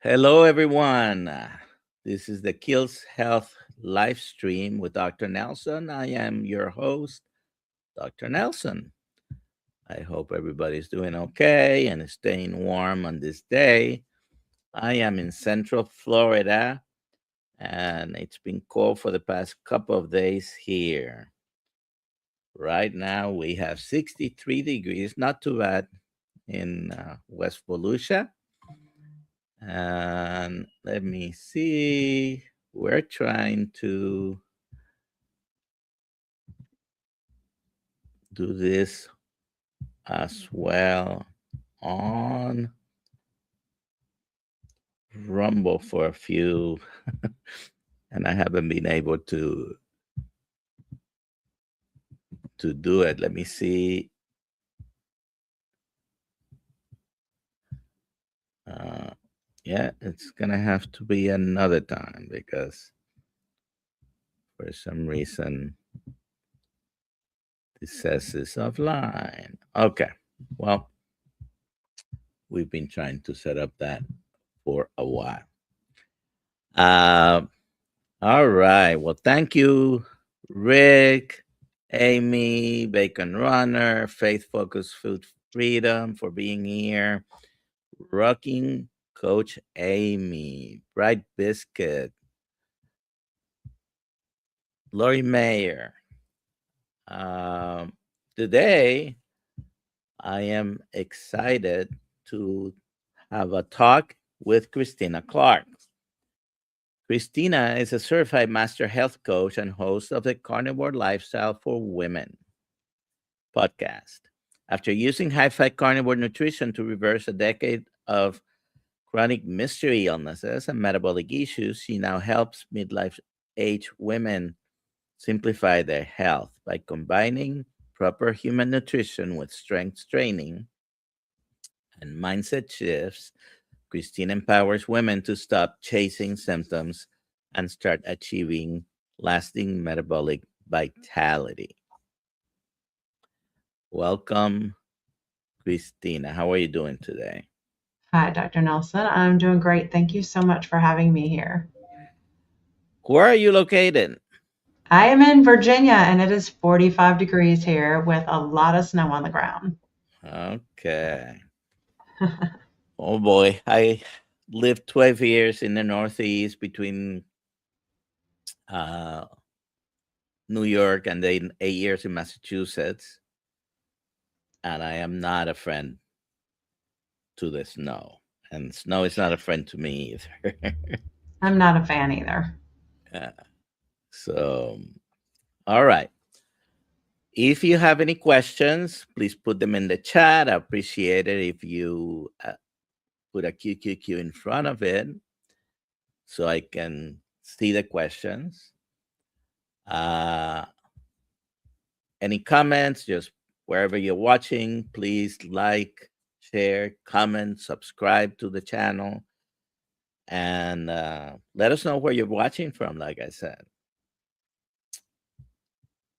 Hello, everyone. This is the KiltzHealth live stream with Dr. Nelson. I am your host, Dr. Nelson. I hope everybody's doing okay and staying warm on this day. I am in Central Florida, and it's been cold for the past couple of days here. Right now, we have 63 degrees, not too bad, in West Volusia. And let me see. We're trying to do this as well on Rumble for a few, and I haven't been able to do it. Let me see. Yeah, it's gonna have to be another time because for some reason this says it's offline. Okay, well, we've been trying to set up that for a while. All right. Well, thank you, Rick, Amy, Bacon Runner, Faith Focused Food Freedom for being here. Rocking Coach Amy, Bright Biscuit, Lori Mayer. Today, I am excited to have a talk with Cristina Clark. Cristina is a certified master health coach and host of the Carnivore Lifestyle for Women podcast. After using high fat carnivore nutrition to reverse a decade of chronic mystery illnesses and metabolic issues, she now helps midlife age women simplify their health by combining proper human nutrition with strength training and mindset shifts. Christine empowers women to stop chasing symptoms and start achieving lasting metabolic vitality. Welcome, Christina. How are you doing today? Hi, Dr. Nelson. I'm doing great. Thank you so much for having me here. Where are you located? I am in Virginia and it is 45 degrees here with a lot of snow on the ground. Okay. Oh boy, I lived 12 years in the Northeast between uh, New York and then 8 years in Massachusetts, and I am not a friend to the snow, and snow is not a friend to me either. I'm not a fan either. Yeah. So, all right. If you have any questions, please put them in the chat. I appreciate it if you put a QQQ in front of it so I can see the questions. Uh, any comments, just wherever you're watching, please like, share, comment, subscribe to the channel, and let us know where you're watching from, like I said.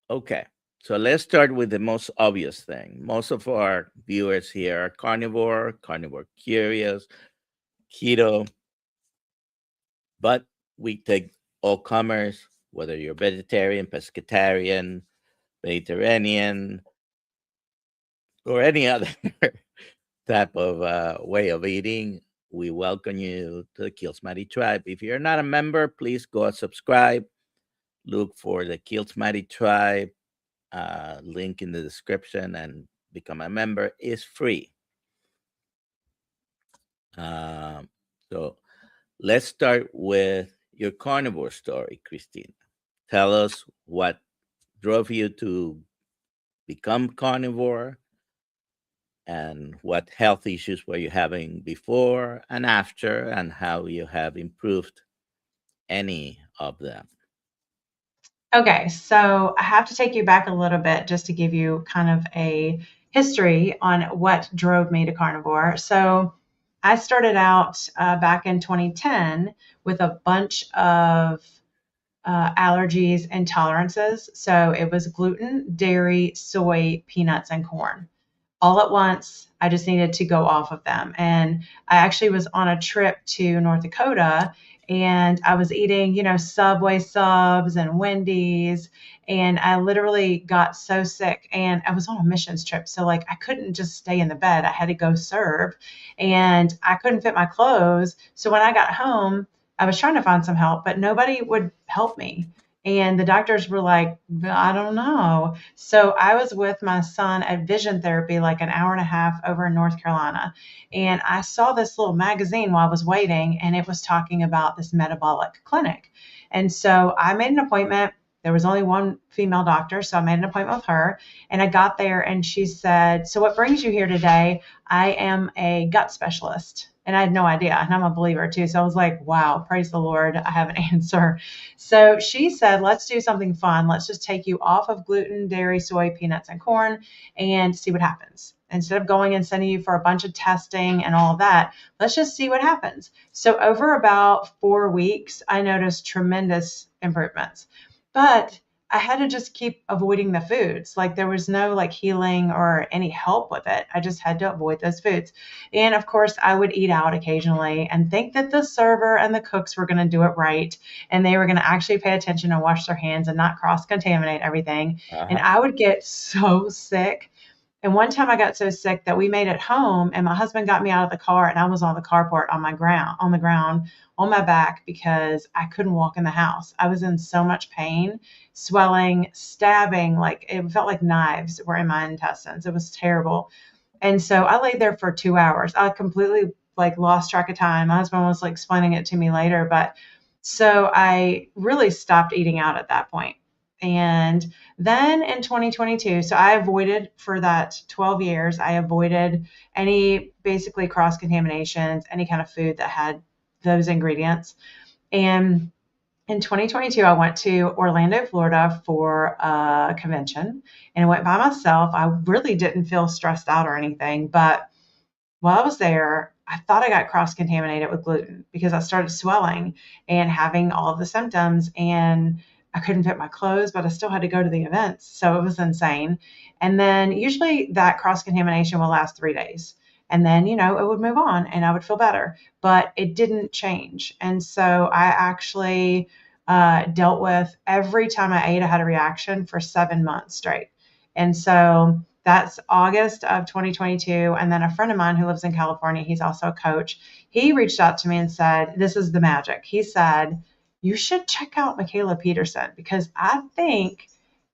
Okay, so let's start with the most obvious thing. Most of our viewers here are carnivore curious, keto, but we take all comers, whether you're vegetarian, pescatarian, Mediterranean, or any other type of way of eating. We welcome you to the Kiltz Method tribe. If you're not a member, please go and subscribe. Look for the Kiltz Method tribe. Link in the description and become a member. Is free. So let's start with your carnivore story, Cristina. Tell us what drove you to become carnivore and what health issues were you having before and after, and how you have improved any of them. Okay, so I have to take you back a little bit just to give you kind of a history on what drove me to carnivore. So I started out back in 2010 with a bunch of allergies, intolerances. So it was gluten, dairy, soy, peanuts, and corn. all at once. I just needed to go off of them. And I actually was on a trip to North Dakota, and I was eating, Subway subs and Wendy's. And I literally got so sick, and I was on a missions trip. So, like, I couldn't just stay in the bed. I had to go serve, and I couldn't fit my clothes. So, when I got home, I was trying to find some help, but nobody would help me. And the doctors were like, I don't know. So I was with my son at vision therapy, like an hour and a half over in North Carolina. And I saw this little magazine while I was waiting, and it was talking about this metabolic clinic. And so I made an appointment. There was only one female doctor, so I made an appointment with her. And I got there, and she said, "So what brings you here today?" "I am a gut specialist." And I had no idea. And I'm a believer too. So I was like, wow, praise the Lord, I have an answer. So she said, let's do something fun. Let's just take you off of gluten, dairy, soy, peanuts, and corn and see what happens. Instead of going and sending you for a bunch of testing and all of that, let's just see what happens. So over about 4 weeks, I noticed tremendous improvements. But I had to just keep avoiding the foods. Like, there was no like healing or any help with it. I just had to avoid those foods. And of course, I would eat out occasionally and think that the server and the cooks were going to do it right. And they were going to actually pay attention and wash their hands and not cross contaminate everything. And Uh-huh. I would get so sick. And one time I got so sick that we made it home, and my husband got me out of the car, and I was on the carport on the ground on my back because I couldn't walk in the house. I was in so much pain, swelling, stabbing, like it felt like knives were in my intestines. It was terrible. And so I laid there for 2 hours. I completely like lost track of time. My husband was like explaining it to me later, but so I really stopped eating out at that point. And then in 2022, so I avoided for that 12 years, I avoided any basically cross contaminations, any kind of food that had those ingredients. And in 2022, I went to Orlando, Florida for a convention, and I went by myself. I really didn't feel stressed out or anything, but while I was there, I thought I got cross contaminated with gluten because I started swelling and having all of the symptoms, and I couldn't fit my clothes, but I still had to go to the events. So it was insane. And then usually that cross contamination will last 3 days. And then, it would move on and I would feel better, but it didn't change. And so I actually dealt with every time I ate, I had a reaction for 7 months straight. And so that's August of 2022. And then a friend of mine who lives in California, he's also a coach, he reached out to me and said, this is the magic. He said, you should check out Mikhaila Peterson because I think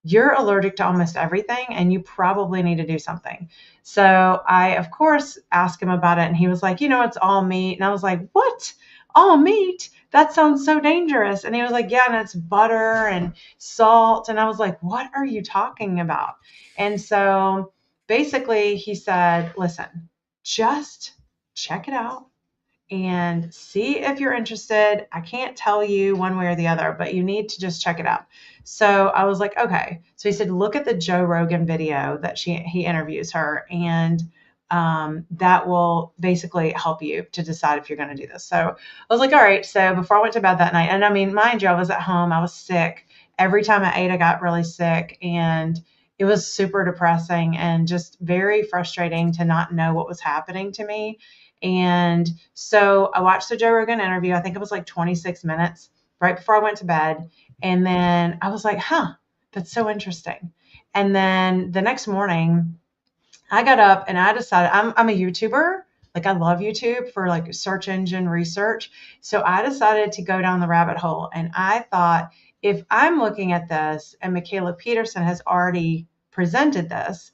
you're allergic to almost everything and you probably need to do something. So I, of course, asked him about it, and he was like, it's all meat. And I was like, what? All meat? That sounds so dangerous. And he was like, yeah, and it's butter and salt. And I was like, what are you talking about? And so basically he said, listen, just check it out and see if you're interested. I can't tell you one way or the other, but you need to just check it out. So I was like, okay. So he said, look at the Joe Rogan video that he interviews her, and that will basically help you to decide if you're going to do this. So I was like, all right. So before I went to bed that night, and I mean, mind you, I was at home, I was sick. Every time I ate, I got really sick, and it was super depressing and just very frustrating to not know what was happening to me. And so I watched the Joe Rogan interview. I think it was like 26 minutes right before I went to bed. And then I was like, that's so interesting. And then the next morning, I got up and I decided I'm a YouTuber. Like, I love YouTube for like search engine research. So I decided to go down the rabbit hole. And I thought, if I'm looking at this and Mikhaila Peterson has already presented this,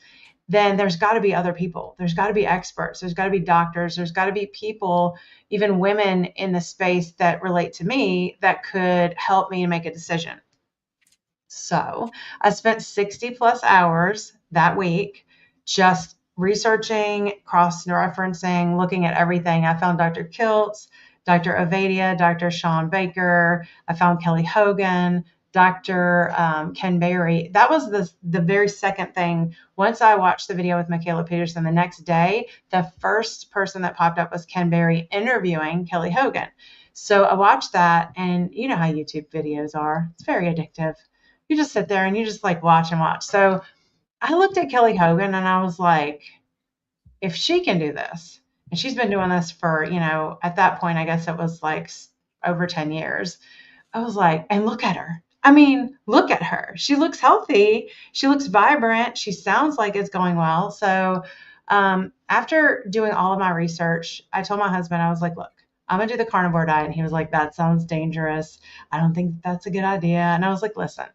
then there's got to be other people. There's got to be experts. There's got to be doctors. There's got to be people, even women in the space that relate to me that could help me to make a decision. So I spent 60 plus hours that week just researching, cross-referencing, looking at everything. I found Dr. Kiltz, Dr. Avadia, Dr. Sean Baker. I found Kelly Hogan, Dr. Ken Berry. That was the very second thing. Once I watched the video with Mikhaila Peterson, the next day, the first person that popped up was Ken Berry interviewing Kelly Hogan. So I watched that, and you know how YouTube videos are. It's very addictive. You just sit there and you just like watch and watch. So I looked at Kelly Hogan and I was like, if she can do this, and she's been doing this for, at that point, I guess it was like over 10 years. I was like, and look at her. I mean, look at her. She looks healthy. She looks vibrant. She sounds like it's going well. So, after doing all of my research, I told my husband, I was like, look, I'm going to do the carnivore diet. And he was like, that sounds dangerous. I don't think that's a good idea. And I was like, listen,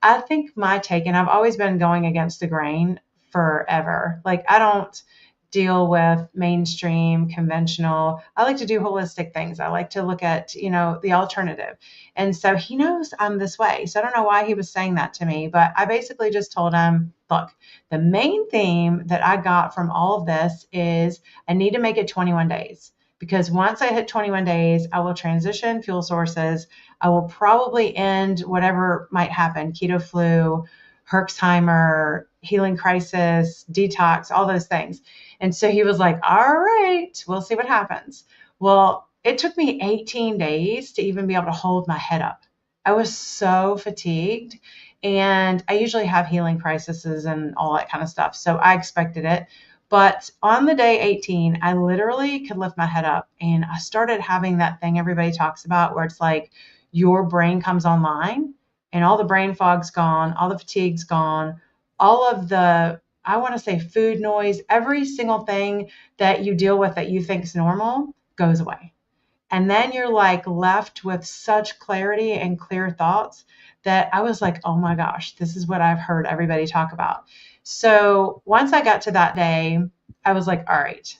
I think my take, and I've always been going against the grain forever. Like, I don't deal with mainstream, conventional. I like to do holistic things. I like to look at, the alternative. And so he knows I'm this way. So I don't know why he was saying that to me, but I basically just told him, look, the main theme that I got from all of this is I need to make it 21 days. Because once I hit 21 days, I will transition fuel sources. I will probably end whatever might happen, keto flu, Herxheimer, healing crisis, detox, all those things. And so he was like, all right, we'll see what happens. Well, it took me 18 days to even be able to hold my head up. I was so fatigued. And I usually have healing crises and all that kind of stuff. So I expected it. But on the day 18, I literally could lift my head up and I started having that thing everybody talks about where it's like your brain comes online and all the brain fog's gone, all the fatigue's gone, all of the, I want to say food noise, every single thing that you deal with that you think is normal goes away. And then you're like left with such clarity and clear thoughts that I was like, oh my gosh, this is what I've heard everybody talk about. So once I got to that day, I was like, all right,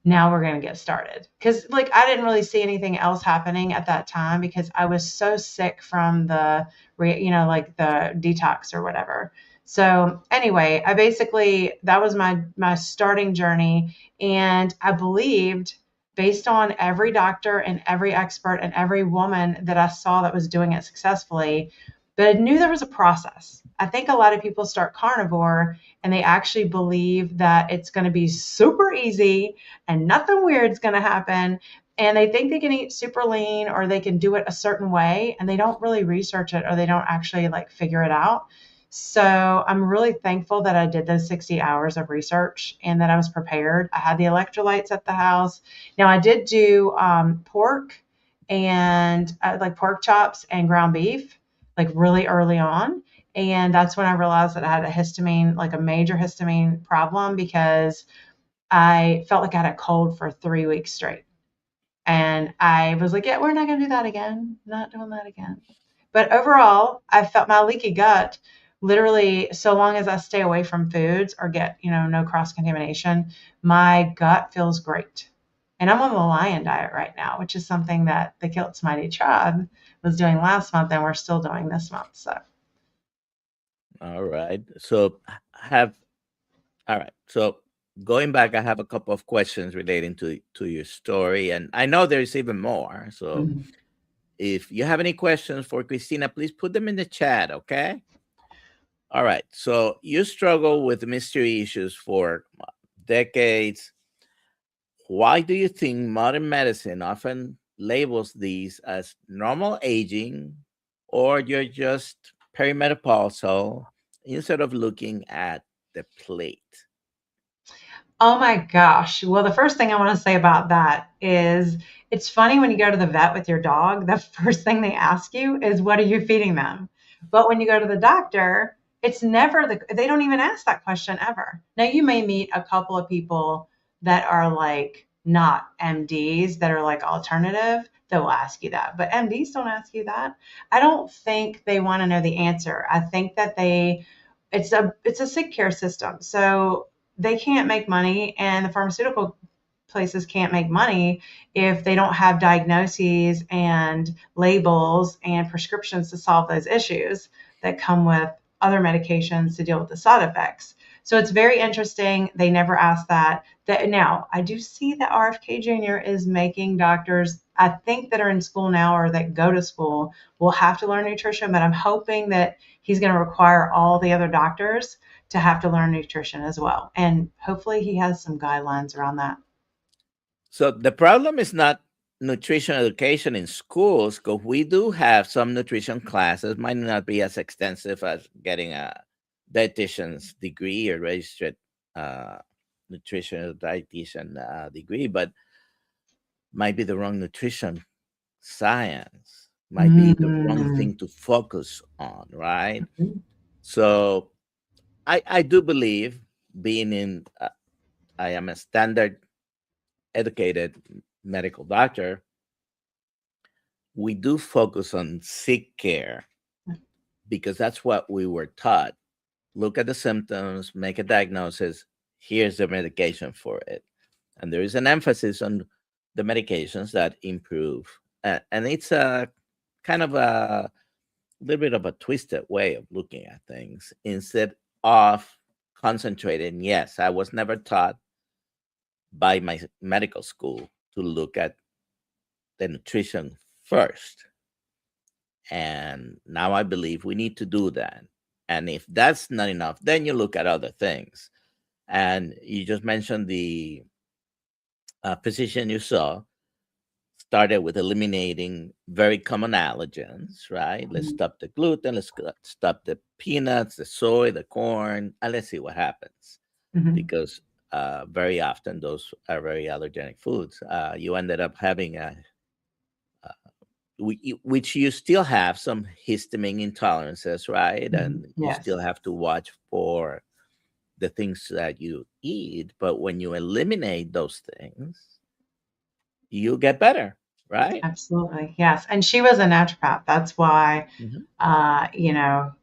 now we're going to get started. Because like I didn't really see anything else happening at that time because I was so sick from the, like the detox or whatever. So anyway, I basically, that was my starting journey. And I believed based on every doctor and every expert and every woman that I saw that was doing it successfully, but I knew there was a process. I think a lot of people start carnivore and they actually believe that it's going to be super easy and nothing weird's going to happen. And they think they can eat super lean or they can do it a certain way and they don't really research it or they don't actually like figure it out. So I'm really thankful that I did those 60 hours of research and that I was prepared. I had the electrolytes at the house. Now I did do pork and like pork chops and ground beef like really early on. And that's when I realized that I had a histamine, like a major histamine problem because I felt like I had a cold for 3 weeks straight. And I was like, yeah, we're not going to do that again. Not doing that again. But overall, I felt my leaky gut literally so long as I stay away from foods or get, no cross contamination, my gut feels great. And I'm on the lion diet right now, which is something that the Kiltz Mighty Tribe was doing last month and we're still doing this month. So, All right. So all right. So going back, I have a couple of questions relating to your story, and I know there's even more. So if you have any questions for Cristina, please put them in the chat. Okay. All right. So you struggle with mystery issues for decades. Why do you think modern medicine often labels these as normal aging or you're just perimenopausal instead of looking at the plate? Oh my gosh. Well, the first thing I want to say about that is it's funny when you go to the vet with your dog, the first thing they ask you is, what are you feeding them? But when you go to the doctor, it's never they don't even ask that question ever. Now, you may meet a couple of people that are like not MDs that are like alternative that will ask you that, but MDs don't ask you that. I don't think they want to know the answer. I think that it's a sick care system. So they can't make money and the pharmaceutical places can't make money if they don't have diagnoses and labels and prescriptions to solve those issues that come with other medications to deal with the side effects. So it's very interesting. They never ask that. Now, I do see that RFK Jr. is making doctors, I think that are in school now or that go to school, will have to learn nutrition, but I'm hoping that he's going to require all the other doctors to have to learn nutrition as well. And hopefully he has some guidelines around that. So the problem is not nutrition education in schools, because we do have some nutrition classes, might not be as extensive as getting a dietitian's degree or registered nutrition dietitian degree, but might be the wrong nutrition science, might be the wrong Mm. thing to focus on, right? So I do believe being in, I am a standard educated medical doctor, we do focus on sick care because that's what we were taught. Look at the symptoms, make a diagnosis, here's the medication for it. And there is an emphasis on the medications that improve. And it's a kind of a little bit of a twisted way of looking at things instead of concentrating. Yes, I was never taught by my medical school to look at the nutrition first. And now I believe we need to do that. And if that's not enough, then you look at other things. And you just mentioned the physician you saw started with eliminating very common allergens, right? Let's stop the gluten, stop the peanuts, the soy, the corn, and let's see what happens. Mhm. Because very often those are very allergenic foods. You ended up having which you still have some histamine intolerances, right? Mhm. And you still Yes, have to watch for the things that you eat. But when you eliminate those things, you get better, right? absolutely. Yes. And she was a naturopath. That's why, Mhm.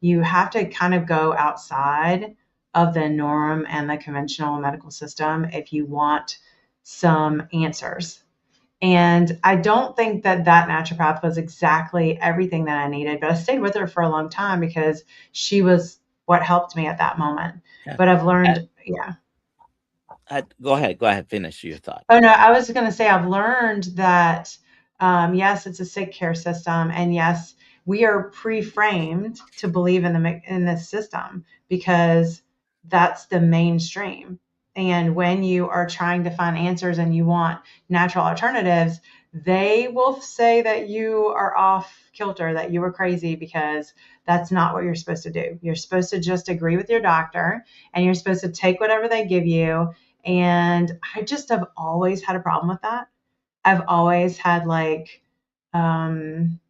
you have to kind of go outside of the norm and the conventional medical system if you want some answers. And I don't think that that naturopath was exactly everything that I needed, but I stayed with her for a long time because she was what helped me at that moment. Yeah. But I've Uh, learned, yeah. Go ahead, finish your thought. Oh no, I was going to say I've learned that yes, it's a sick care system, and yes, we are pre-framed to believe in in this system because that's the mainstream. And when you are trying to find answers and you want natural alternatives, they will say that you are off kilter, that you were crazy because that's not what you're supposed to do. You're supposed to just agree with your doctor, and you're supposed to take whatever they give you, and I just have always had a problem with that. I've always had like, um,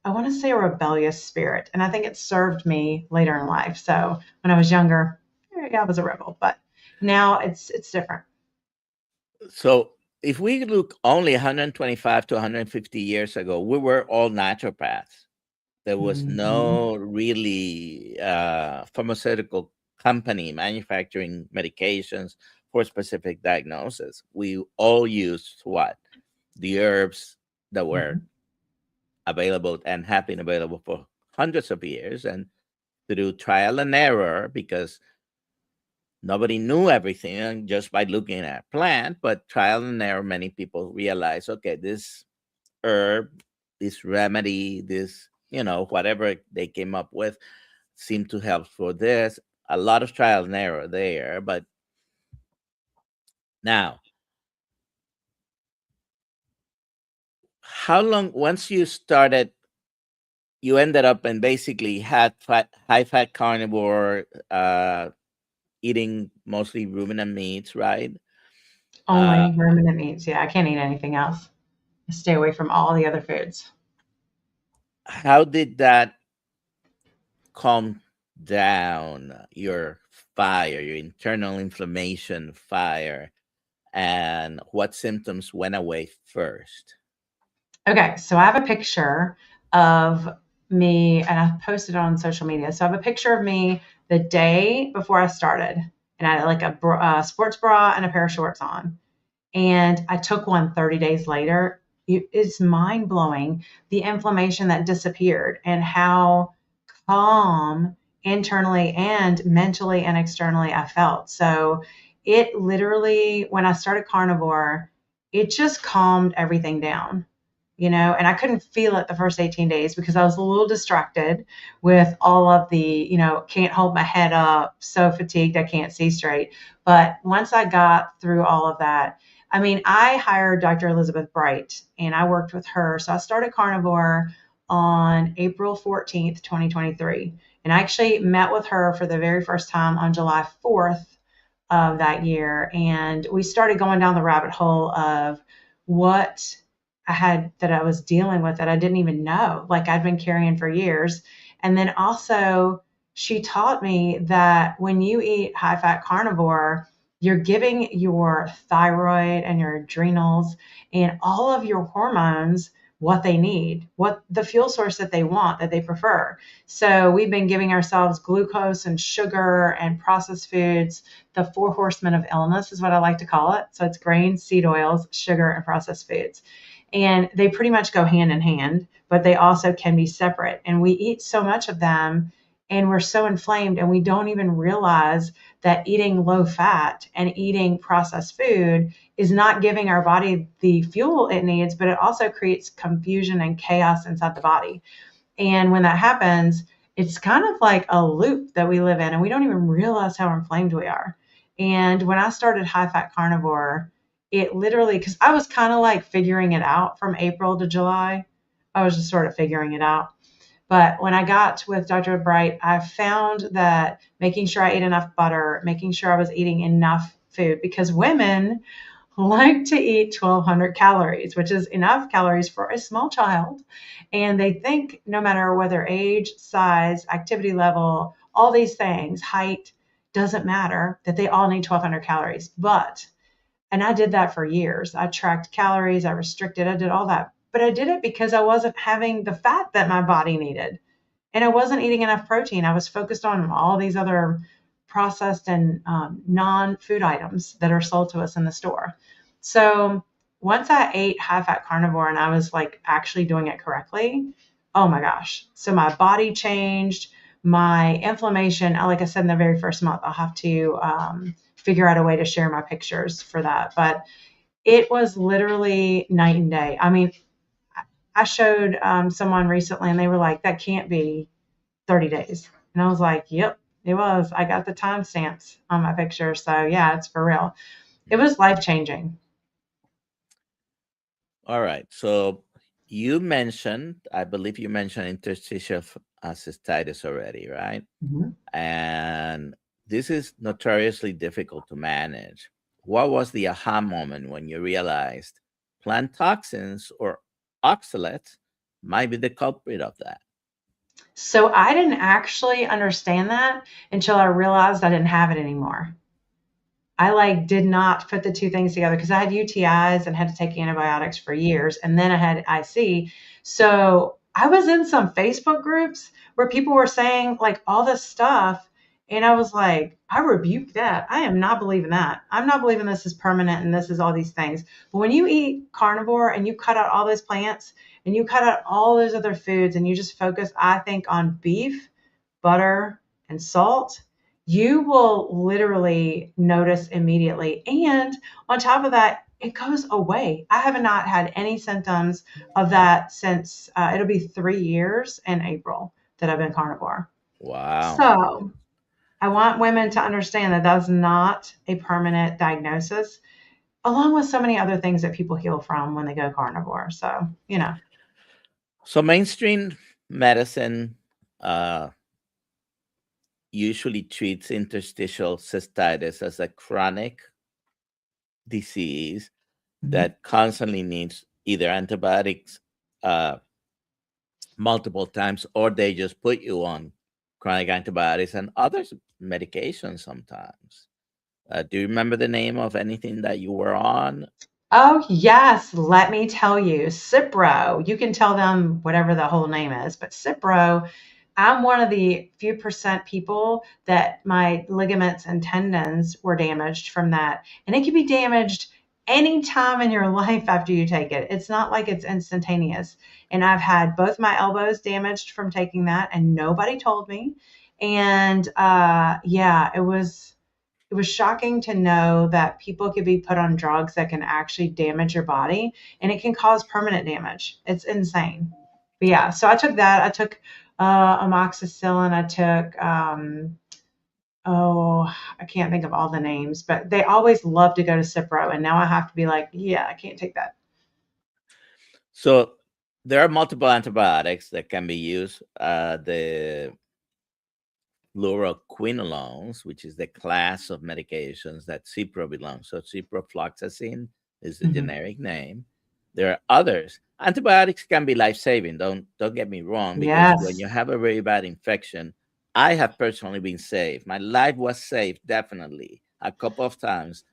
I want to say a rebellious spirit. And I think it served me later in life. So when I was younger, yeah, I was a rebel, but now it's different. So if we look only 125 to 150 years ago, we were all naturopaths. There was Mhm. no really pharmaceutical company manufacturing medications for specific diagnosis. We all used what? The herbs that were Mhm. available and have been available for hundreds of years. And through trial and error, because nobody knew everything just by looking at a plant, but trial and error, many people realize, okay, this herb, this remedy, this, whatever they came up with seemed to help for this. A lot of trial and error there. But now, how long, once you started, you ended up and basically had high fat carnivore, eating mostly ruminant meats, right? Uh, Only ruminant meats. Yeah, I can't eat anything else. I stay away from all the other foods. how did that calm down your fire, your internal inflammation fire, and what symptoms went away first? Okay, so I have a picture of me, and I posted it on social media. So I have a picture of me the day before I started, and I had like a sports bra and a pair of shorts on. And I took one 30 days later. It's mind blowing the inflammation that disappeared and how calm internally and mentally and externally I felt. So it literally, when I started carnivore, it just calmed everything down, and I couldn't feel it the first 18 days because I was a little distracted with all of the, can't hold my head up, so fatigued, I can't see straight. But once I got through all of that, I mean, I hired Dr. Elizabeth Bright and I worked with her. So I started carnivore on April 14th, 2023. And I actually met with her for the very first time on July 4th of that year. And we started going down the rabbit hole of what I was dealing with that I didn't even know, like I'd been carrying for years. And then also, she taught me that when you eat high fat carnivore, you're giving your thyroid and your adrenals and all of your hormones what they need, what the fuel source that they want, that they prefer. So we've been giving ourselves glucose and sugar and processed foods. The four horsemen of illness is what I like to call it. So it's grains, seed oils, sugar, and processed foods. And they pretty much go hand in hand, but they also can be separate. And we eat so much of them and we're so inflamed, and we don't even realize that eating low fat and eating processed food is not giving our body the fuel it needs, but it also creates confusion and chaos inside the body. And when that happens, it's kind of like a loop that we live in, and we don't even realize how inflamed we are. And when I started high fat carnivore, it literally, because I was kind of like figuring it out from April to July, I was just sort of figuring it out. But when I got with Dr. Bright, I found that making sure I ate enough butter, making sure I was eating enough food, because women like to eat 1,200 calories, which is enough calories for a small child. And they think no matter whether age, size, activity level, all these things, height, doesn't matter, that they all need 1,200 calories. And I did that for years. I tracked calories, I restricted, I did all that. But I did it because I wasn't having the fat that my body needed. And I wasn't eating enough protein. I was focused on all these other processed and non-food items that are sold to us in the store. So once I ate high fat carnivore and I was like actually doing it correctly, oh my gosh. So my body changed, my inflammation, like I said in the very first month, I'll have to figure out a way to share my pictures for that. But it was literally night and day. I mean, I showed someone recently and they were like, that can't be 30 days. And I was like, yep, it was. I got the timestamps on my picture. So yeah, it's for real. It was life changing. All right. So you mentioned, I believe you mentioned interstitial cystitis already, right? Mm-hmm. And this is notoriously difficult to manage. What was the aha moment when you realized plant toxins or oxalates might be the culprit of that? So I didn't actually understand that until I realized I didn't have it anymore. I did not put the two things together because I had UTIs and had to take antibiotics for years, and then I had IC. So I was in some Facebook groups where people were saying like all this stuff, and I was like, I rebuke that. I am not believing that. I'm not believing this is permanent and this is all these things. But when you eat carnivore and you cut out all those plants and you cut out all those other foods and you just focus, I think, on beef, butter, and salt, you will literally notice immediately. And on top of that, it goes away. I have not had any symptoms of that since it'll be 3 years in April that I've been carnivore. Wow. So I want women to understand that that's not a permanent diagnosis, along with so many other things that people heal from when they go carnivore. So, So mainstream medicine usually treats interstitial cystitis as a chronic disease that constantly needs either antibiotics multiple times, or they just put you on chronic antibiotics and other medications sometimes. Do you remember the name of anything that you were on? Oh, yes. Let me tell you, Cipro, you can tell them whatever the whole name is, but Cipro, I'm one of the few percent people that my ligaments and tendons were damaged from that. And it can be damaged any time in your life after you take it. It's not like it's instantaneous. And I've had both my elbows damaged from taking that, and nobody told me. And yeah, it was shocking to know that people could be put on drugs that can actually damage your body, and it can cause permanent damage. It's insane. But yeah, so I took that. I took amoxicillin. I took, I can't think of all the names, but they always love to go to Cipro. And now I have to be like, yeah, I can't take that. So there are multiple antibiotics that can be used. The fluoroquinolones, which is the class of medications that Cipro belongs. So ciprofloxacin is the Hmm. generic name. There are others. Antibiotics can be life-saving. Don't get me wrong, because when Yes. you have a very bad infection, I have personally been saved. My life was saved definitely a couple of times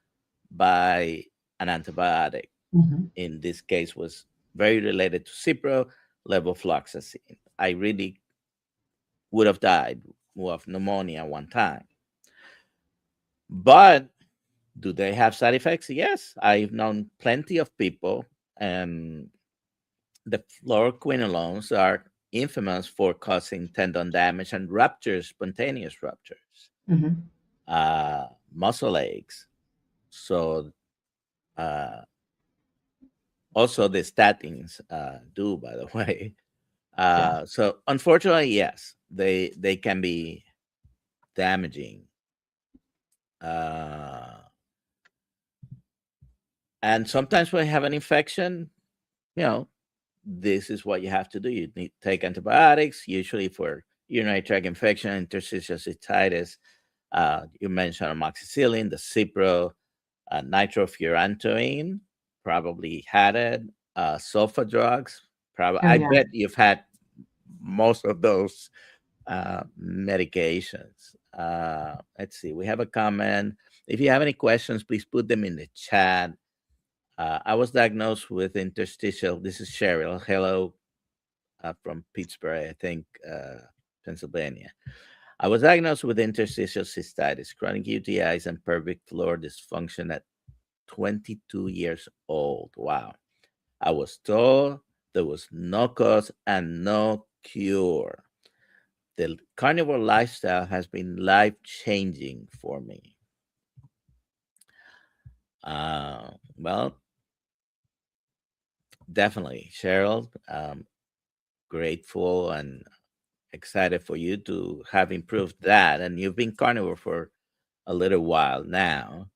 by an antibiotic. Hmm. In this case, was very related to Cipro, levofloxacin. I really would have died of pneumonia one time. But do they have side effects? Yes. I've known plenty of people, and the fluoroquinolones are infamous for causing tendon damage and ruptures, spontaneous ruptures, Hmm. muscle aches. So, uh, also the statins do, by the way. Yeah. So, unfortunately, yes, they can be damaging. Uh, and sometimes when you have an infection, you know, this is what you have to do. You need to take antibiotics, usually for urinary tract infection, interstitial cystitis. You mentioned amoxicillin, the Cipro, nitrofurantoin, probably had it. Sulfa drugs, probably. Oh I yeah. bet you've had most of those medications. Let's see. We have a comment. If you have any questions, please put them in the chat. I was diagnosed with interstitial. This is Cheryl. Hello, from Pittsburgh, I think, Pennsylvania. I was diagnosed with interstitial cystitis, chronic UTIs, and pelvic floor dysfunction at 22 years old. Wow. I was told there was no cause and no cure. The carnivore lifestyle has been life changing for me. Well, definitely, Cheryl. Grateful and excited for you to have improved that. And you've been carnivore for a little while now.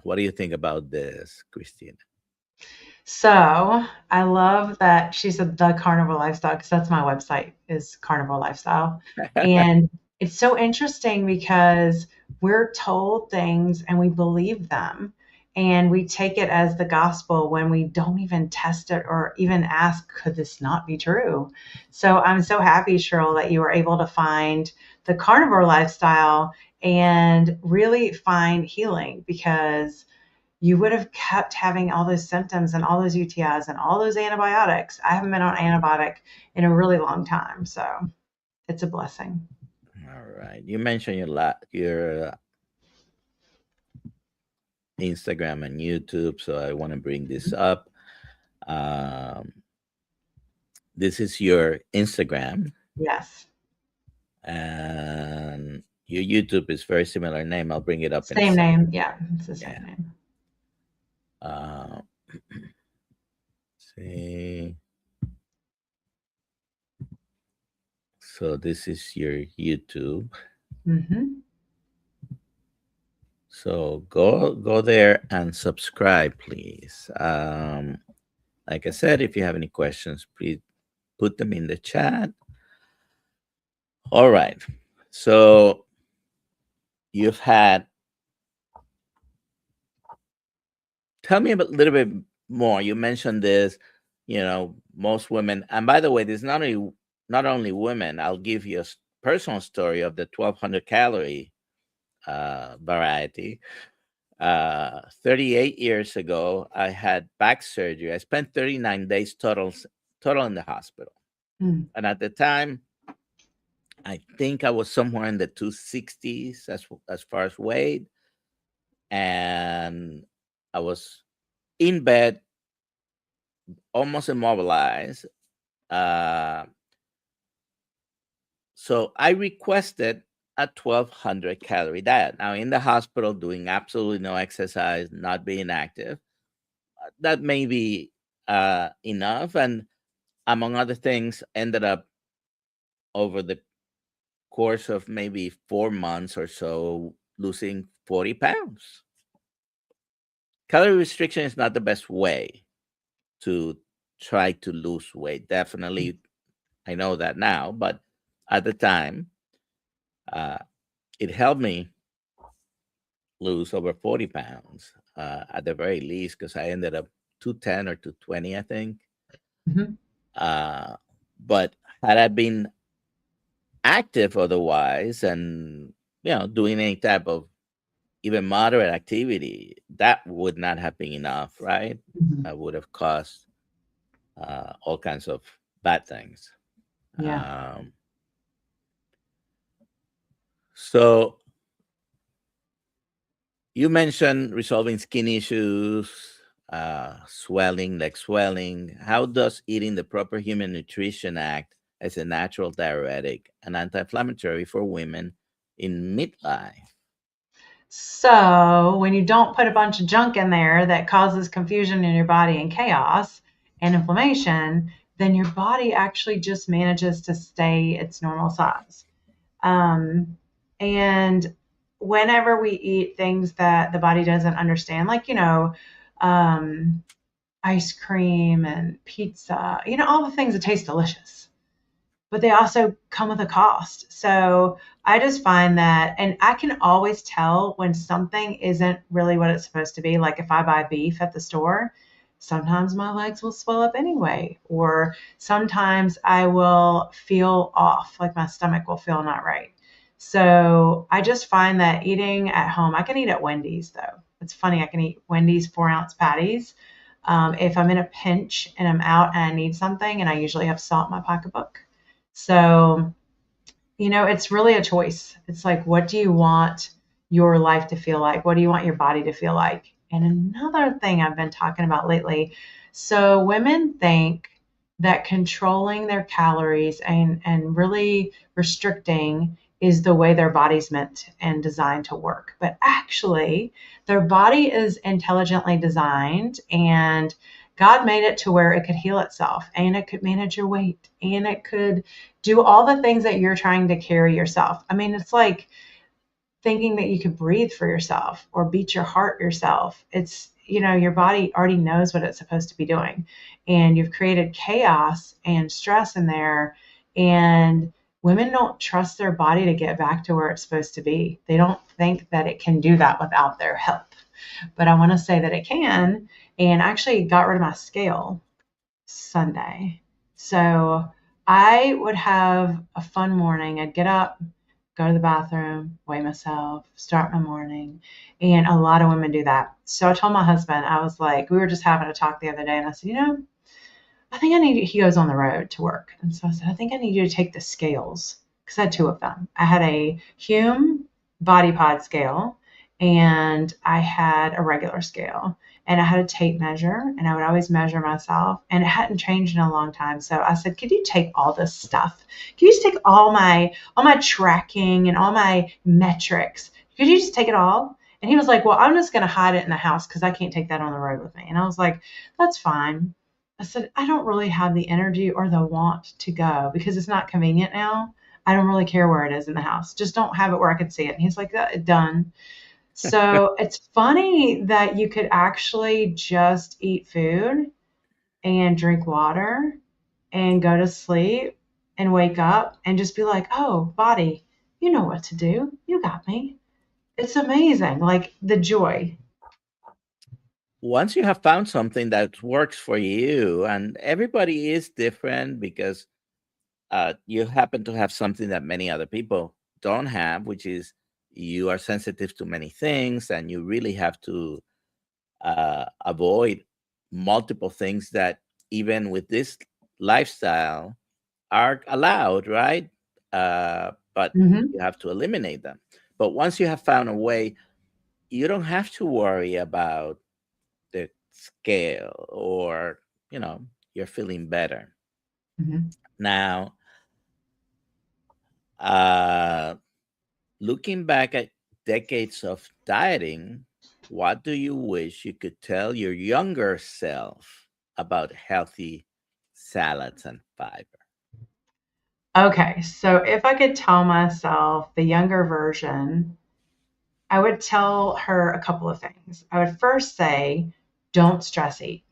What do you think about this, Christina? So I love that she said the carnivore lifestyle because that's my website is carnivore lifestyle. And it's so interesting because we're told things and we believe them and we take it as the gospel when we don't even test it or even ask, could this not be true? So I'm so happy, Cheryl, that you were able to find the carnivore lifestyle and really find healing because you would have kept having all those symptoms and all those UTIs and all those antibiotics. I haven't been on antibiotic in a really long time, so it's a blessing. All right. You mentioned your Instagram and YouTube, so I want to bring this up. Um, this is your Instagram, Yes. and your YouTube is very similar name. I'll bring it up in a Same second. name. Yeah, it's the Yeah. same name. Uh, see. So this is your YouTube. Hmm. So go there and subscribe, please. Like I said, if you have any questions, please put them in the chat. All right. So you've had. Tell me a little bit more. You mentioned this. Most women. And by the way, there's not only women. I'll give you a personal story of the 1,200 calorie variety. 38 years ago, I had back surgery. I spent 39 days total in the hospital. Mm. And at the time, I think I was somewhere in the 260s as far as weight. And I was in bed, almost immobilized. Uh, so I requested a 1,200 calorie diet. Now, in the hospital, doing absolutely no exercise, not being active, that may be enough. And among other things, ended up over the course of maybe 4 months or so losing 40 pounds. Calorie restriction is not the best way to try to lose weight. Definitely, I know that now, but at the time, Uh, it helped me lose over 40 pounds at the very least, because I ended up 210 or 220, I think. Mhm. Uh, but had I been active otherwise and, doing any type of even moderate activity, that would not have been enough, right? Mhm. I would have caused all kinds of bad things. Yeah. Um, so you mentioned resolving skin issues, swelling, leg swelling. How does eating the proper human nutrition act as a natural diuretic and anti-inflammatory for women in midlife? So when you don't put a bunch of junk in there that causes confusion in your body and chaos and inflammation, then your body actually just manages to stay its normal size. Um, and whenever we eat things that the body doesn't understand, like, um, ice cream and pizza, all the things that taste delicious, but they also come with a cost. So I just find that, and I can always tell when something isn't really what it's supposed to be. Like if I buy beef at the store, sometimes my legs will swell up anyway, or sometimes I will feel off, like my stomach will feel not right. So I just find that eating at home, I can eat at Wendy's though. It's funny, I can eat Wendy's 4-ounce patties. If I'm in a pinch and I'm out and I need something, and I usually have salt in my pocketbook. So, it's really a choice. It's like, what do you want your life to feel like? What do you want your body to feel like? And another thing I've been talking about lately. So, women think that controlling their calories and really restricting is the way their body's meant and designed to work. But actually, their body is intelligently designed, and God made it to where it could heal itself, and it could manage your weight, and it could do all the things that you're trying to carry yourself. I mean, it's like thinking that you could breathe for yourself or beat your heart yourself. It's, your body already knows what it's supposed to be doing. And you've created chaos and stress in there. And women don't trust their body to get back to where it's supposed to be. They don't think that it can do that without their help. But I want to say that it can. And I actually got rid of my scale Sunday. So I would have a fun morning. I'd get up, go to the bathroom, weigh myself, start my morning. And a lot of women do that. So I told my husband, I was like, we were just having a talk the other day, and I said, I think I need, he goes on the road to work. And so I said, I think I need you to take the scales, because I had two of them. I had a Hume body pod scale, and I had a regular scale, and I had a tape measure, and I would always measure myself, and it hadn't changed in a long time. So I said, could you take all this stuff? Could you just take all my tracking and all my metrics? Could you just take it all? And he was like, well, I'm just going to hide it in the house because I can't take that on the road with me. And I was like, that's fine. I said, I don't really have the energy or the want to go because it's not convenient now. I don't really care where it is in the house. Just don't have it where I can see it. And he's like, done. So it's funny that you could actually just eat food and drink water and go to sleep and wake up and just be like, oh, body, you know what to do. You got me. It's amazing. Like the joy. Once you have found something that works for you, and everybody is different because you happen to have something that many other people don't have, which is you are sensitive to many things, and you really have to avoid multiple things that, even with this lifestyle, are allowed, right? But Hmm. you have to eliminate them. But once you have found a way, you don't have to worry about the scale, or, you're feeling better. Hmm. Now, uh, looking back at decades of dieting, what do you wish you could tell your younger self about healthy salads and fiber? Okay, so if I could tell myself the younger version, I would tell her a couple of things. I would first say, don't stress eat,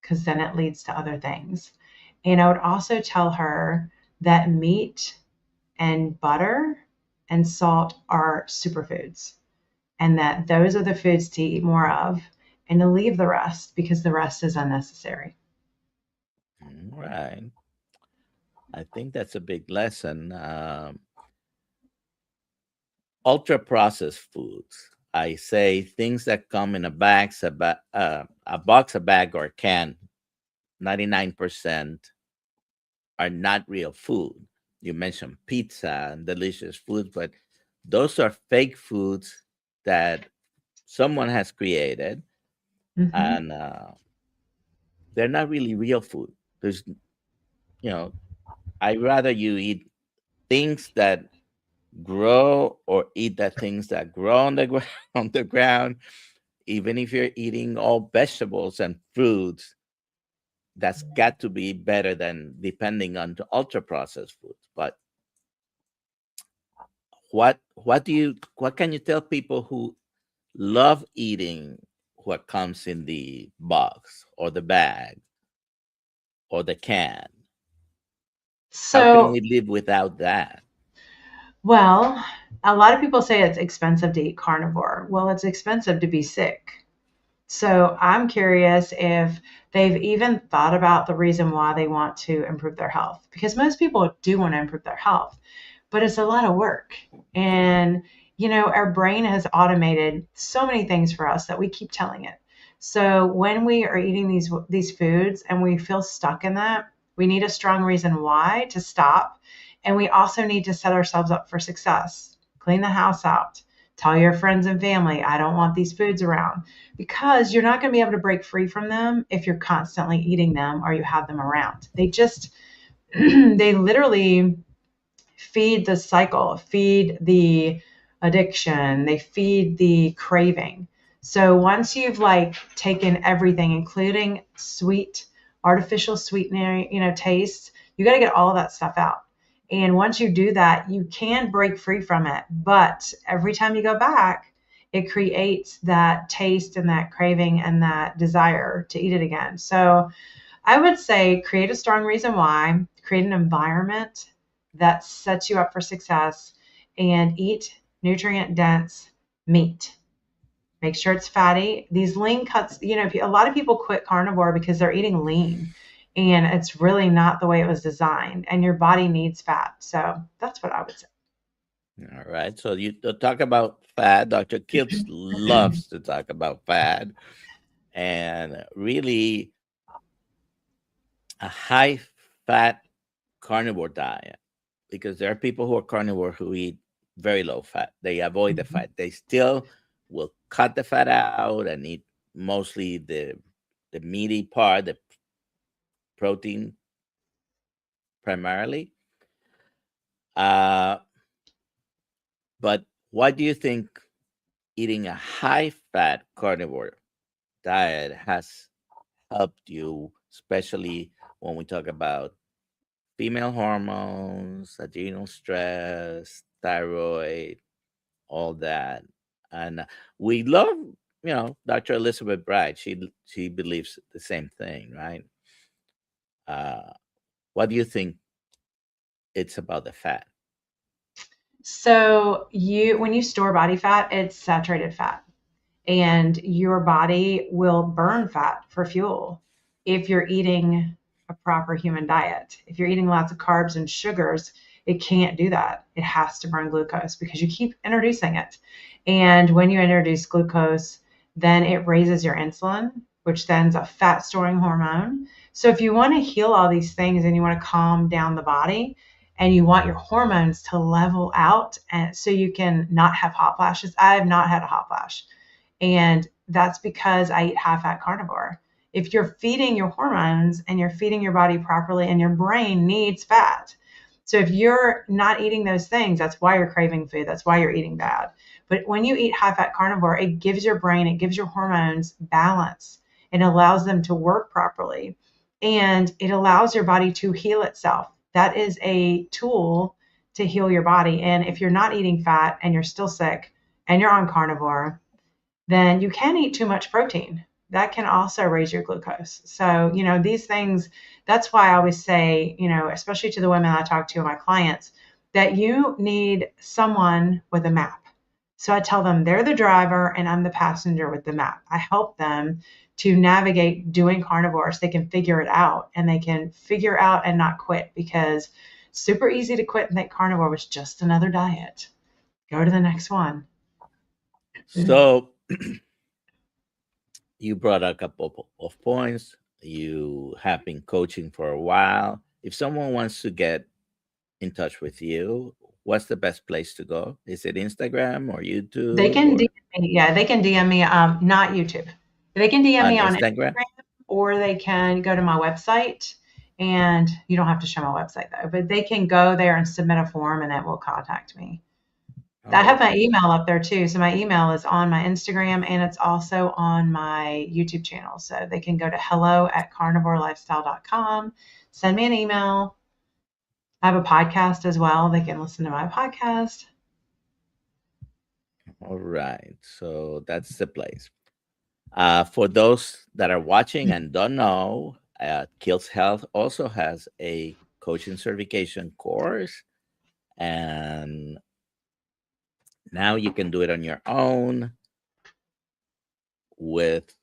because then it leads to other things. And I would also tell her that meat and butter and salt are superfoods, and that those are the foods to eat more of and to leave the rest because the rest is unnecessary. Right. I think that's a big lesson. Ultra processed foods. I say things that come in a box, a bag, or a can. 99% are not real food. You mentioned pizza and delicious food, but those are fake foods that someone has created, Mm-hmm. and they're not really real food. There's, you know, I'd rather you eat things that grow or eat the things that grow on the on the ground. Even if you're eating all vegetables and fruits, that's got to be better than depending on the ultra processed foods. But what can you tell people who love eating what comes in the box or the bag or the can? How can So, we live without that? well, a lot of people say it's expensive to eat carnivore. Well, it's expensive to be sick. So I'm curious if they've even thought about the reason why they want to improve their health, because most people do want to improve their health, but it's a lot of work. And, our brain has automated so many things for us that we keep telling it. So when we are eating these foods and we feel stuck in that, we need a strong reason why to stop. And we also need to set ourselves up for success. Clean the house out. Tell your friends and family, I don't want these foods around, because you're not going to be able to break free from them if you're constantly eating them or you have them around. They just, they literally feed the cycle, feed the addiction, they feed the craving. So once you've like taken everything, including sweet, artificial sweetener, taste, you got to get all of that stuff out. And once you do that, you can break free from it. But every time you go back, it creates that taste and that craving and that desire to eat it again. So I would say create a strong reason why, create an environment that sets you up for success, and eat nutrient dense meat. Make sure it's fatty. These lean cuts, a lot of people quit carnivore because they're eating lean, and it's really not the way it was designed, and your body needs fat. So that's what I would say. All right. So you talk about fat. Dr. Kiltz loves to talk about fat, and really a high fat carnivore diet, because there are people who are carnivore who eat very low fat. They avoid the Mhm. fat. They still will cut the fat out and eat mostly the meaty part, the protein primarily. Uh, but why do you think eating a high fat carnivore diet has helped you, especially when we talk about female hormones, adrenal stress, thyroid, all that? And we love, Dr. Elizabeth Bright. She believes the same thing, right? Uh, what do you think it's about the fat? So when you store body fat, it's saturated fat, and your body will burn fat for fuel if you're eating a proper human diet. If you're eating lots of carbs and sugars, it can't do that. It has to burn glucose because you keep introducing it. And when you introduce glucose, then it raises your insulin, which then's a fat storing hormone. So if you want to heal all these things and you want to calm down the body and you want your hormones to level out, and so you can not have hot flashes. I have not had a hot flash, and that's because I eat high fat carnivore. If you're feeding your hormones and you're feeding your body properly, and your brain needs fat. So if you're not eating those things, that's why you're craving food. That's why you're eating bad. But when you eat high fat carnivore, it gives your brain, it gives your hormones balance. It allows them to work properly, and it allows your body to heal itself. That is a tool to heal your body. And if you're not eating fat and you're still sick and you're on carnivore, then you can eat too much protein. That can also raise your glucose. So, these things, that's why I always say, especially to the women I talk to, my clients, that you need someone with a map. So I tell them they're the driver and I'm the passenger with the map. I help them to navigate doing carnivore so they can figure it out and they can figure out and not quit, because super easy to quit and think carnivore was just another diet. Go to the next one. So you brought a couple of points. You have been coaching for a while. If someone wants to get in touch with you, what's the best place to go? Is it Instagram or They YouTube can or DM me. Yeah, they can DM me, not YouTube. They can DM on me on Instagram? Instagram, or they can go to my website. And you don't have to show my website though, but they can go there and submit a form and it will contact me. I have my Okay. email up there too. So my email is on my Instagram and it's also on my YouTube channel. So they can go to hello@carnivorelifestyle.com, send me an email. I have a podcast as well. They can listen to my podcast. All right. So that's the place. For those that are watching and don't know, KiltzHealth also has a coaching certification course, and now you can do it on your own with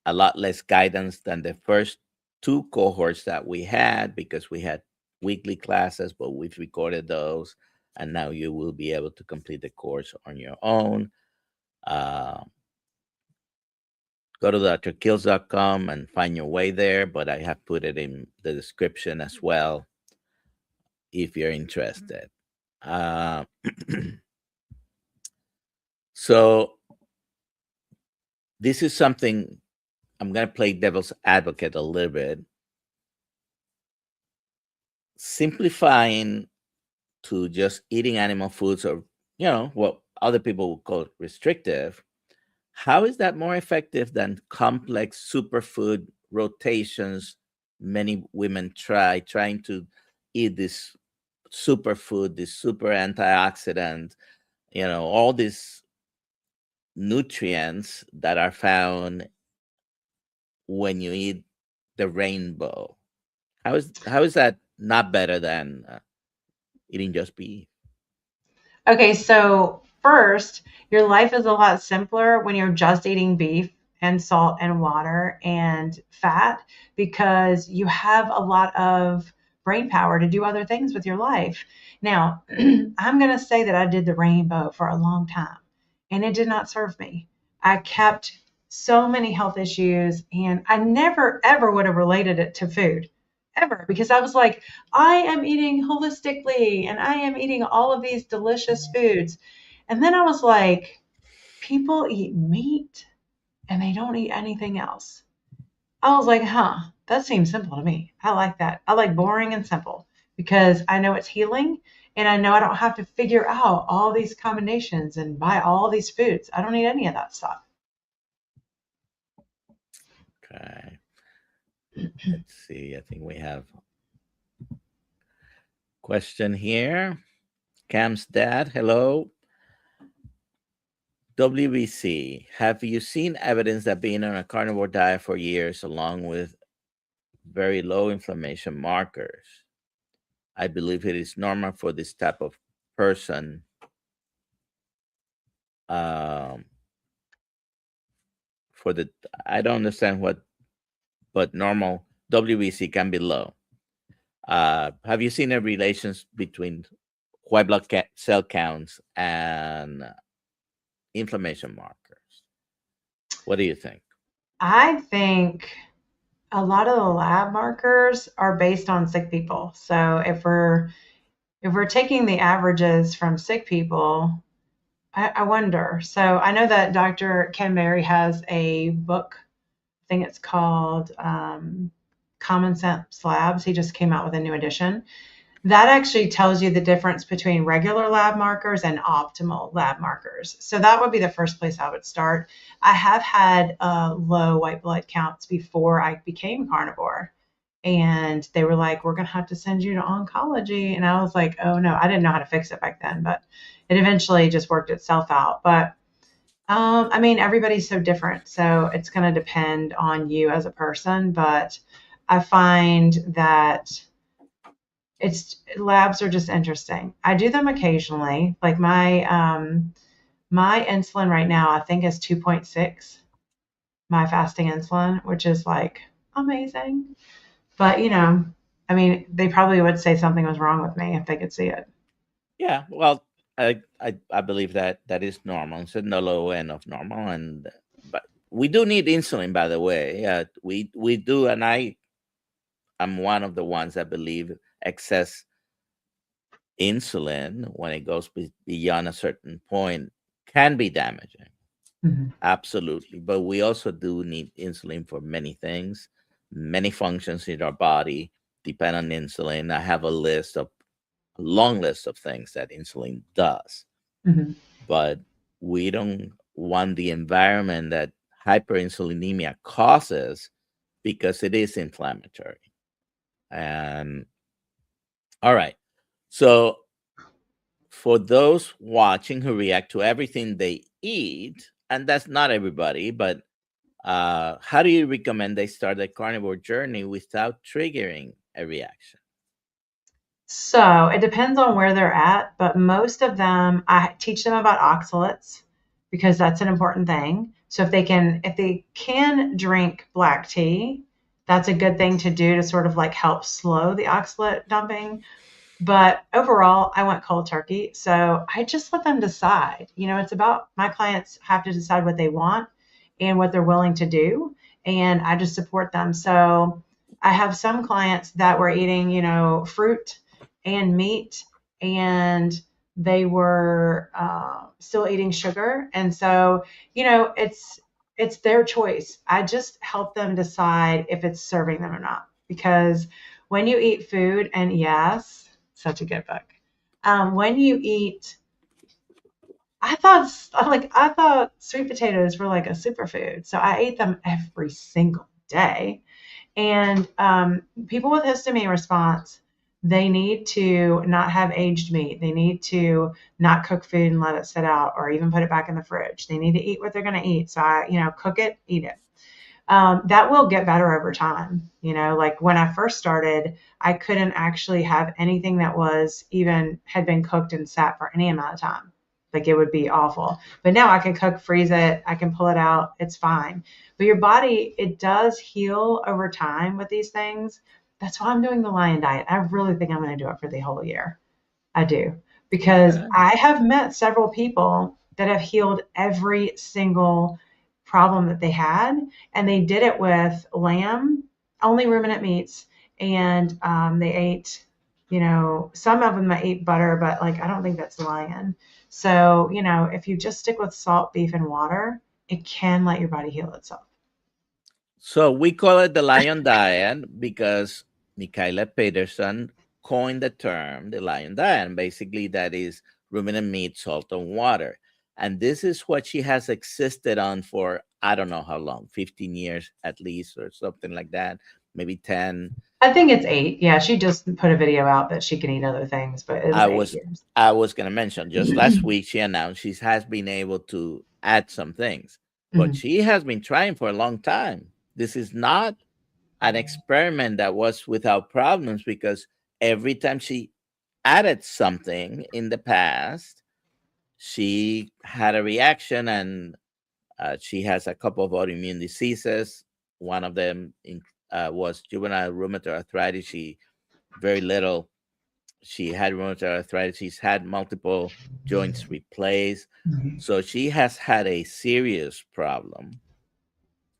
a lot less guidance than the first two cohorts that we had, because we had weekly classes, but we've recorded those, and now you will be able to complete the course on your own. Uh, Go to drkiltz.com and find your way there, but I have put it in the description as well if you're interested. Uh, so this is something I'm going to play devil's advocate a little bit. Simplifying to just eating animal foods, or what other people would call restrictive, how is that more effective than complex superfood rotations many women trying to eat this superfood, this super antioxidant, all these nutrients that are found when you eat the rainbow? How is that not better than eating just beef? Okay, so first, your life is a lot simpler when you're just eating beef and salt and water and fat, because you have a lot of brain power to do other things with your life. Now, I'm going to say that I did the rainbow for a long time and it did not serve me. I kept so many health issues and I never ever would have related it to food ever, because I was like, I am eating holistically and I am eating all of these delicious foods. And then I was like, people eat meat and they don't eat anything else. I was like, that seems simple to me. I like that. I like boring and simple because I know it's healing and I know I don't have to figure out all these combinations and buy all these foods. I don't need any of that stuff. Okay. Let's see. I think we have a question here. Cam's dad, hello. WBC, have you seen evidence that being on a carnivore diet for years, along with very low inflammation markers, I believe it is normal for this type of person, um, for the, I don't understand what, but normal WBC can be low. Have you seen a relations between white blood cell counts and inflammation markers? What do you think? I think a lot of the lab markers are based on sick people. So if we're taking the averages from sick people, I wonder. So I know that Dr. Ken Berry has a book. I think it's called Common Sense Labs. He just came out with a new edition. That actually tells you the difference between regular lab markers and optimal lab markers. So that would be the first place I would start. I have had low white blood counts before I became carnivore. And they were like, we're going to have to send you to oncology. And I was like, oh no, I didn't know how to fix it back then, but it eventually just worked itself out. But I mean, everybody's so different. So it's going to depend on you as a person. But I find that It's labs are just interesting. I do them occasionally. Like my insulin right now, I think is 2.6, my fasting insulin, which is like amazing. But I mean, they probably would say something was wrong with me if they could see it. Yeah, well, I believe that that is normal. It's in the low end of normal, and but we do need insulin, by the way. We do, and I'm one of the ones that believe excess insulin, when it goes beyond a certain point, can be damaging. Mhm. Absolutely, but we also do need insulin for many things, many functions in our body depend on insulin. I have a long list of things that insulin does, Mhm. but we don't want the environment that hyperinsulinemia causes, because it is inflammatory. And all right, so for those watching who react to everything they eat, and that's not everybody, but how do you recommend they start the carnivore journey without triggering a reaction? So it depends on where they're at, but most of them, I teach them about oxalates because that's an important thing. So if they can drink black tea, that's a good thing to do to sort of like help slow the oxalate dumping. But overall, I went cold turkey. So I just let them decide. It's about my clients have to decide what they want and what they're willing to do. And I just support them. So I have some clients that were eating, fruit and meat, and they were still eating sugar. And so, it's their choice. I just help them decide if it's serving them or not. Because when you eat food, and yes, such a good book. When you eat, I thought sweet potatoes were like a superfood, so I ate them every single day. And people with histamine response, they need to not have aged meat. They need to not cook food and let it sit out, or even put it back in the fridge. They need to eat what they're going to eat. So cook it, eat it. That will get better over time. Like when I first started, I couldn't actually have anything that was even had been cooked and sat for any amount of time. Like it would be awful. But now I can cook, freeze it, I can pull it out, it's fine. But your body, it does heal over time with these things. That's why I'm doing the lion diet. I really think I'm going to do it for the whole year. I do. Because Okay. I have met several people that have healed every single problem that they had, and they did it with lamb, only ruminant meats, and they ate, some of them ate butter, but like I don't think that's lion. So, if you just stick with salt, beef, and water, it can let your body heal itself. So we call it the lion diet because Michaela Peterson coined the term the lion diet. Basically, that is ruminant meat, salt, and water. And this is what she has existed on for I don't know how long, 15 years at least, or something like that, maybe 10. I think it's 8. Yeah, she just put a video out that she can eat other things, but it was I 8 was years. I was gonna mention just last week she announced she has been able to add some things, but Mhm. she has been trying for a long time. This is not an experiment that was without problems, because every time she added something in the past, she had a reaction, and she has a couple of autoimmune diseases. One of them was juvenile rheumatoid arthritis. She very little. She had rheumatoid arthritis. She's had multiple joints replaced. So she has had a serious problem,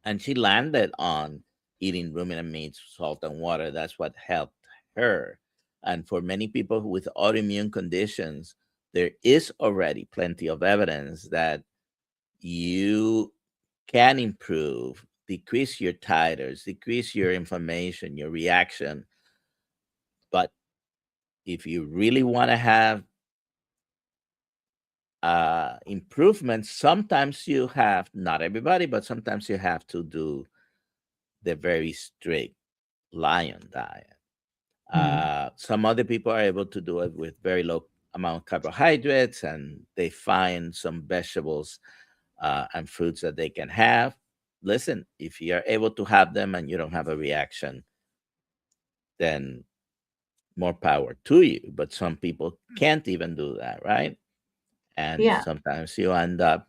and she landed on eating ruminant meats, salt, and water. That's what helped her. And for many people with autoimmune conditions, there is already plenty of evidence that you can improve, decrease your titers, decrease your inflammation, your reaction. But if you really want to have improvements, sometimes you have, not everybody, but sometimes you have to do the very strict lion diet. Mhm. Some other people are able to do it with very low amount of carbohydrates, and they find some vegetables and fruits that they can have. Listen, if you are able to have them and you don't have a reaction, then more power to you. But some people can't even do that, right? And Yeah. sometimes you end up,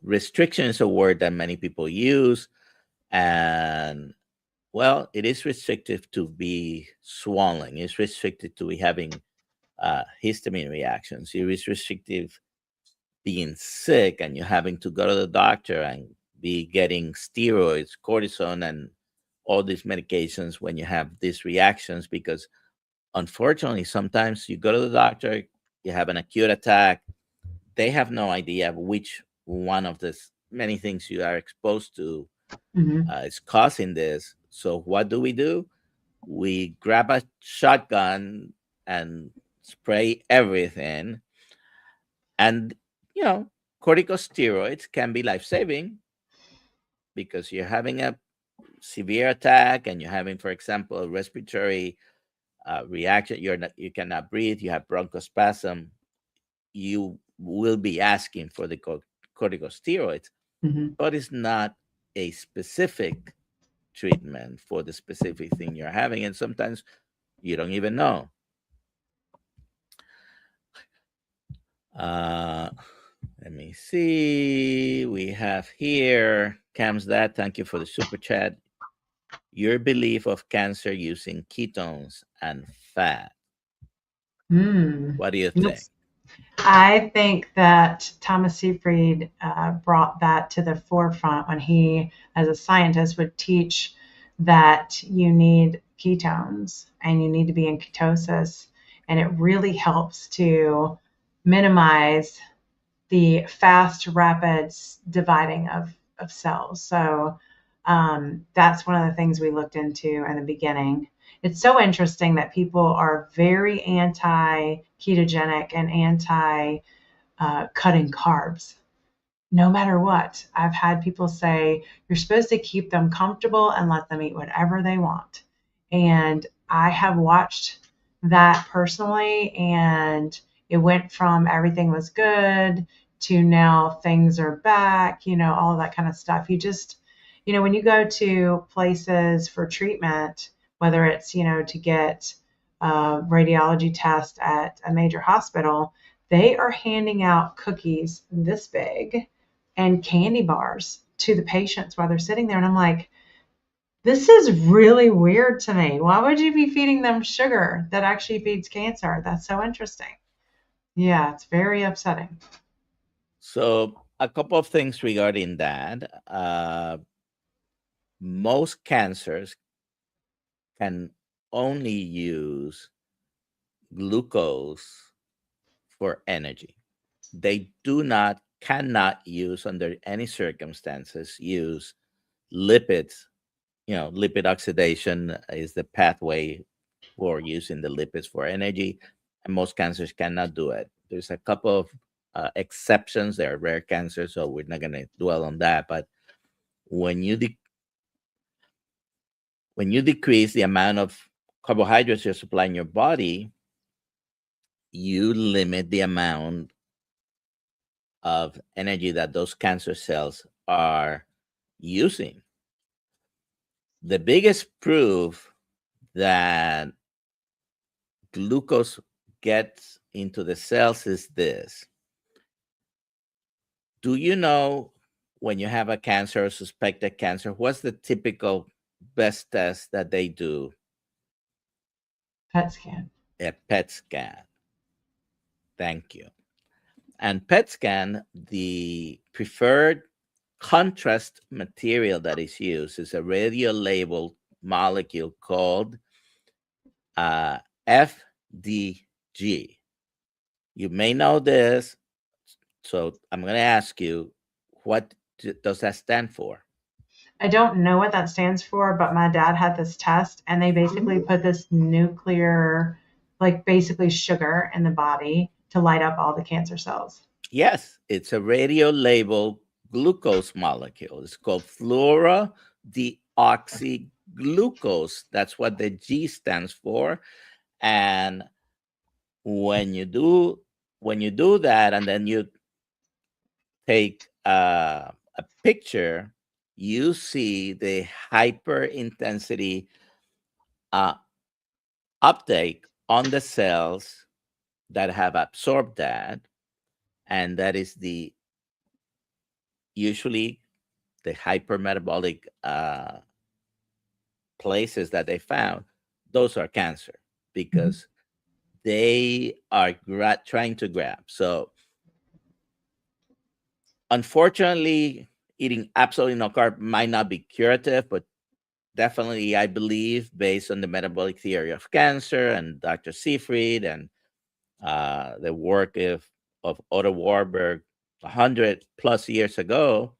restriction is a word that many people use. And well, it is restrictive to be swollen. It's restricted to be having histamine reactions. It is restrictive being sick and you're having to go to the doctor and be getting steroids, cortisone, and all these medications when you have these reactions. Because unfortunately, sometimes you go to the doctor, you have an acute attack, they have no idea which one of this many things you are exposed to Hmm. is causing this. So what do? We grab a shotgun and spray everything. And, you know, corticosteroids can be life saving because you're having a severe attack and you're having, for example, a respiratory reaction. You cannot breathe. You have bronchospasm. You will be asking for the corticosteroids, Hmm. but it's not a specific treatment for the specific thing you're having. And sometimes you don't even know. Uh, Let me see. We have here Cam's dad. Thank you for the super chat. Your belief of cancer using ketones and fat. Mm. What do you think? Yes. I think that Thomas Seyfried brought that to the forefront when he, as a scientist, would teach that you need ketones and you need to be in ketosis. And it really helps to minimize the fast, rapid dividing of cells. So that's one of the things we looked into in the beginning. It's so interesting that people are very anti ketogenic and anti cutting carbs no matter what. I've had people say you're supposed to keep them comfortable and let them eat whatever they want. And I have watched that personally, and it went from everything was good to now things are back, all of that kind of stuff. You just, when you go to places for treatment, whether it's, to get a radiology test at a major hospital, they are handing out cookies this big and candy bars to the patients while they're sitting there. And I'm like, this is really weird to me. Why would you be feeding them sugar that actually feeds cancer? That's so interesting. Yeah, it's very upsetting. So, a couple of things regarding that. Most cancers can only use glucose for energy. They cannot use under any circumstances use lipids. Lipid oxidation is the pathway for using the lipids for energy, and most cancers cannot do it. There's a couple of exceptions. There are rare cancers, so we're not going to dwell on that. But when you when you decrease the amount of carbohydrates you're supplying your body, you limit the amount of energy that those cancer cells are using. The biggest proof that glucose gets into the cells is this. Do you know when you have a cancer or suspected cancer, what's the typical best test that they do? PET scan. A PET scan. Thank you. And PET scan, the preferred contrast material that is used is a radio labeled molecule called uh, FDG. You may know this, so I'm going to ask you, what does that stand for? I don't know what that stands for, but my dad had this test and they basically put this nuclear, like basically sugar in the body to light up all the cancer cells. Yes, it's a radio labeled glucose molecule. It's called fluorodeoxyglucose. That's what the G stands for. And when you do that, and then you take a picture, you see the hyper intensity uh, uptake on the cells that have absorbed that, and that is the usually the hypermetabolic places that they found. Those are cancer Mhm. because they are trying to grab. So, unfortunately, eating absolutely no carb might not be curative, but definitely, I believe, based on the metabolic theory of cancer and Dr. Seyfried and the work of Otto Warburg 100 plus years ago,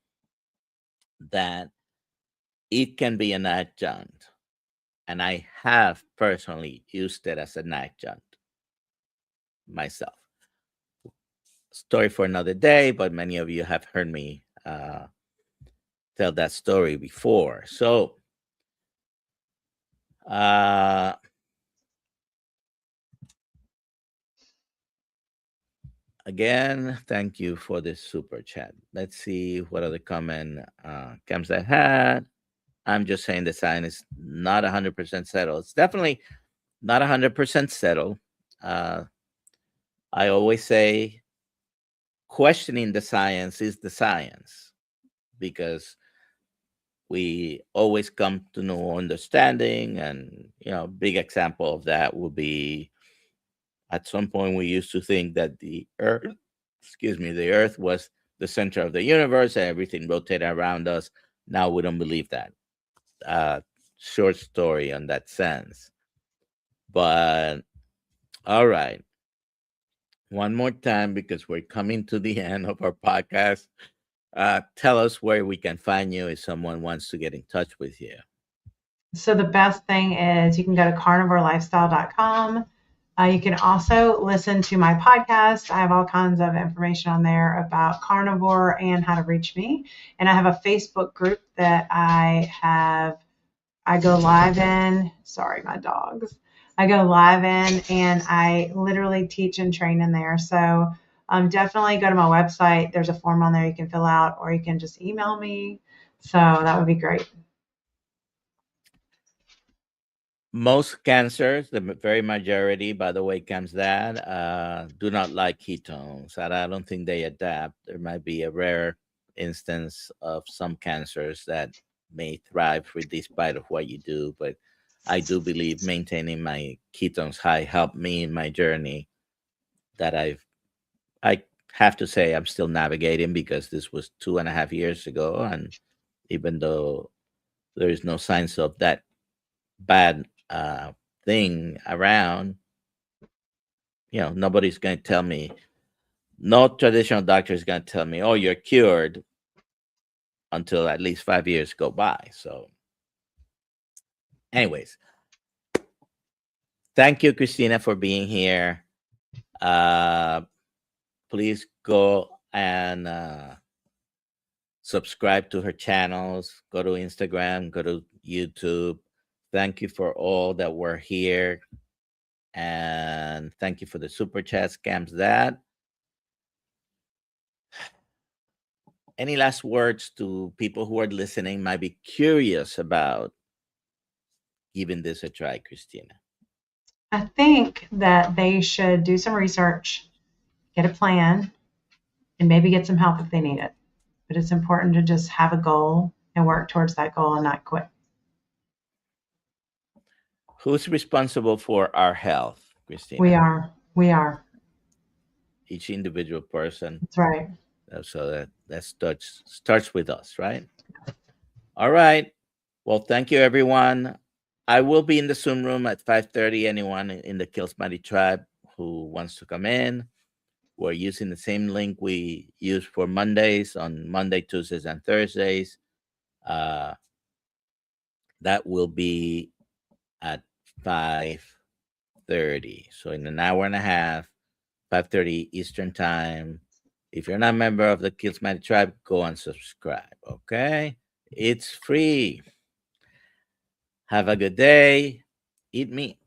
that it can be an adjunct. And I have personally used it as an adjunct myself. Story for another day, but many of you have heard me tell that story before. So, uh, again, thank you for this super chat. Let's see what other comment comes I had. I'm just saying the sign is not 100% settled. It's definitely not 100% settled. Uh, I always say questioning the science is the science because we always come to no understanding. And, big example of that would be at some point we used to think that the earth was the center of the universe and everything rotated around us. Now we don't believe that. uh Short story on that sense. But all right, one more time because we're coming to the end of our podcast. Tell us where we can find you if someone wants to get in touch with you. So the best thing is you can go to carnivorelifestyle.com. You can also listen to my podcast. I have all kinds of information on there about carnivore and how to reach me. And I have a Facebook group that I go live in. Sorry, my dogs. I go live in and I literally teach and train in there. So definitely go to my website. There's a form on there you can fill out, or you can just email me. So that would be great. Most cancers, the very majority, by the way, comes that do not like ketones. And I don't think they adapt. There might be a rare instance of some cancers that may thrive with despite of what you do, but I do believe maintaining my ketones high helped me in my journey that I have to say I'm still navigating because this was 2.5 years ago, and even though there is no signs of that bad thing around, nobody's going to tell me, no traditional doctor is going to tell me, oh, you're cured until at least 5 years go by. So, anyways, thank you, Cristina, for being here. Uh, Please go and subscribe to her channels. Go to Instagram, go to YouTube. Thank you for all that were here. And thank you for the super chat scams that. Any last words to people who are listening might be curious about giving this a try, Cristina? I think that they should do some research, get a plan, and maybe get some help if they need it. But it's important to just have a goal and work towards that goal and not quit. Who's responsible for our health, We Cristina? are. We are. Each individual person. That's right. So that starts with us, right? All right. Well, thank you, everyone. I will be in the Zoom room at 5:30. Anyone in the Kiltz Method tribe who wants to come in, we're using the same link we use for Mondays on Monday, Tuesdays, and Thursdays. Uh, that will be at 5:30. So in an hour and a half, 5:30 Eastern time. If you're not a member of the Kiltz Method tribe, go and subscribe. Okay, it's free. Have a good day. Eat meat.